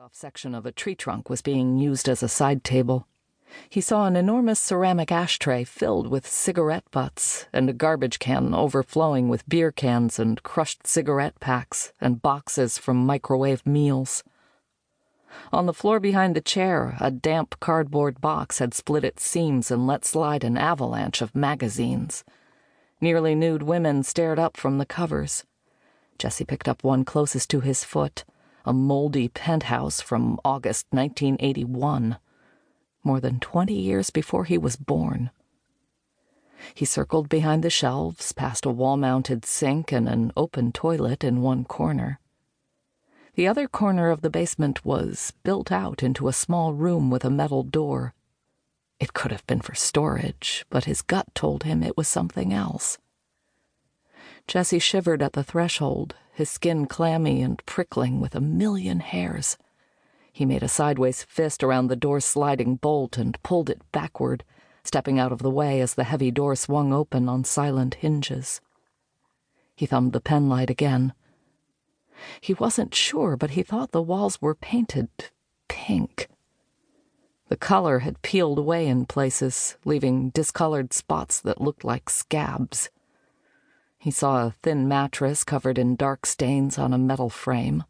off section of a tree trunk was being used as a side table. He saw an enormous ceramic ashtray filled with cigarette butts and a garbage can overflowing with beer cans and crushed cigarette packs and boxes from microwave meals. On the floor behind the chair, a damp cardboard box had split its seams and let slide an avalanche of magazines. Nearly nude women stared up from the covers. Jesse picked up one closest to his foot, a moldy penthouse from August 1981, more than 20 years before he was born. He circled behind the shelves, past a wall-mounted sink and an open toilet in one corner. The other corner of the basement was built out into a small room with a metal door. It could have been for storage, but his gut told him it was something else. Jesse shivered at the threshold, his skin clammy and prickling with a million hairs. He made a sideways fist around the door's sliding bolt and pulled it backward, stepping out of the way as the heavy door swung open on silent hinges. He thumbed the penlight again. He wasn't sure, but he thought the walls were painted pink. The color had peeled away in places, leaving discolored spots that looked like scabs. He saw a thin mattress covered in dark stains on a metal frame.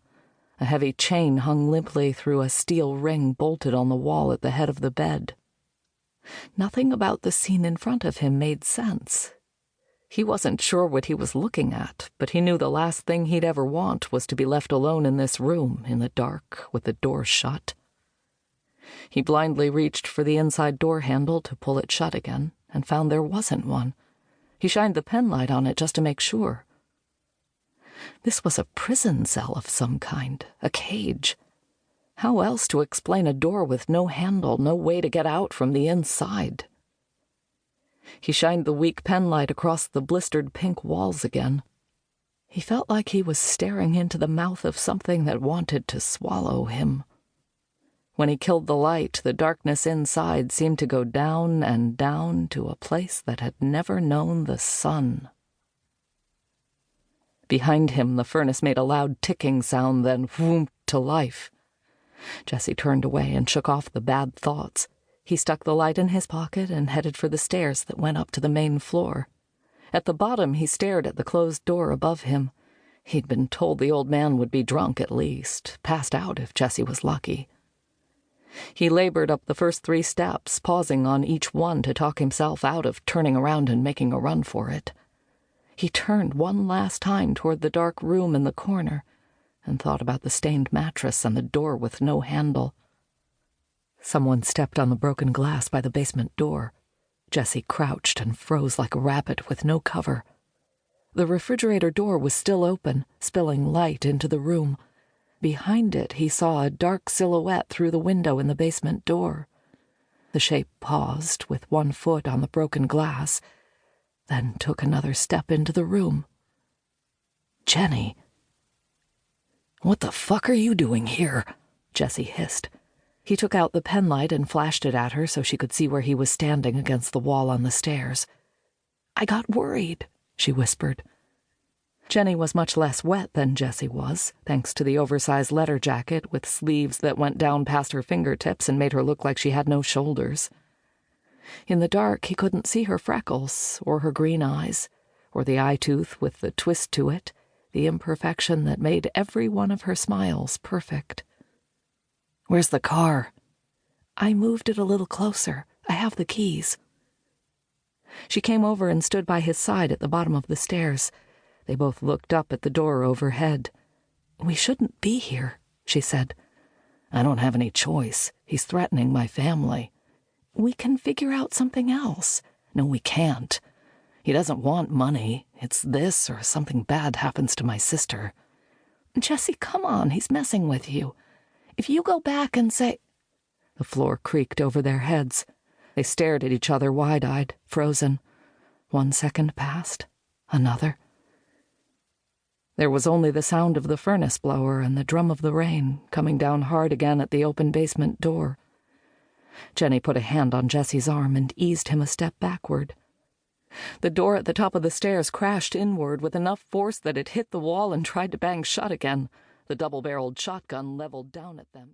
A heavy chain hung limply through a steel ring bolted on the wall at the head of the bed. Nothing about the scene in front of him made sense. He wasn't sure what he was looking at, but he knew the last thing he'd ever want was to be left alone in this room, in the dark, with the door shut. He blindly reached for the inside door handle to pull it shut again, and found there wasn't one. He shined the penlight on it just to make sure. This was a prison cell of some kind, a cage. How else to explain a door with no handle, no way to get out from the inside? He shined the weak penlight across the blistered pink walls again. He felt like he was staring into the mouth of something that wanted to swallow him. When he killed the light, the darkness inside seemed to go down and down to a place that had never known the sun. Behind him, the furnace made a loud ticking sound, then whoomp to life. Jesse turned away and shook off the bad thoughts. He stuck the light in his pocket and headed for the stairs that went up to the main floor. At the bottom, he stared at the closed door above him. He'd been told the old man would be drunk at least, passed out if Jesse was lucky. He labored up the first 3 steps, pausing on each one to talk himself out of turning around and making a run for it. He turned one last time toward the dark room in the corner and thought about the stained mattress and the door with no handle. Someone stepped on the broken glass by the basement door. Jesse crouched and froze like a rabbit with no cover. The refrigerator door was still open, spilling light into the room. Behind it, he saw a dark silhouette through the window in the basement door. The shape paused, with one foot on the broken glass, then took another step into the room. Jenny. "What the fuck are you doing here?" Jesse hissed. He took out the penlight and flashed it at her so she could see where he was standing against the wall on the stairs. "I got worried," she whispered. Jenny was much less wet than Jesse was, thanks to the oversized leather jacket with sleeves that went down past her fingertips and made her look like she had no shoulders. In the dark, he couldn't see her freckles, or her green eyes, or the eye tooth with the twist to it, the imperfection that made every one of her smiles perfect. "Where's the car?" "I moved it a little closer. I have the keys." She came over and stood by his side at the bottom of the stairs. They both looked up at the door overhead. "We shouldn't be here," she said. "I don't have any choice. He's threatening my family." "We can figure out something else." "No, we can't. He doesn't want money. It's this or something bad happens to my sister." "Jesse, come on. He's messing with you. If you go back and say—" The floor creaked over their heads. They stared at each other wide-eyed, frozen. 1 second passed. Another. There was only the sound of the furnace blower and the drum of the rain coming down hard again at the open basement door. Jenny put a hand on Jesse's arm and eased him a step backward. The door at the top of the stairs crashed inward with enough force that it hit the wall and tried to bang shut again. The double-barreled shotgun leveled down at them.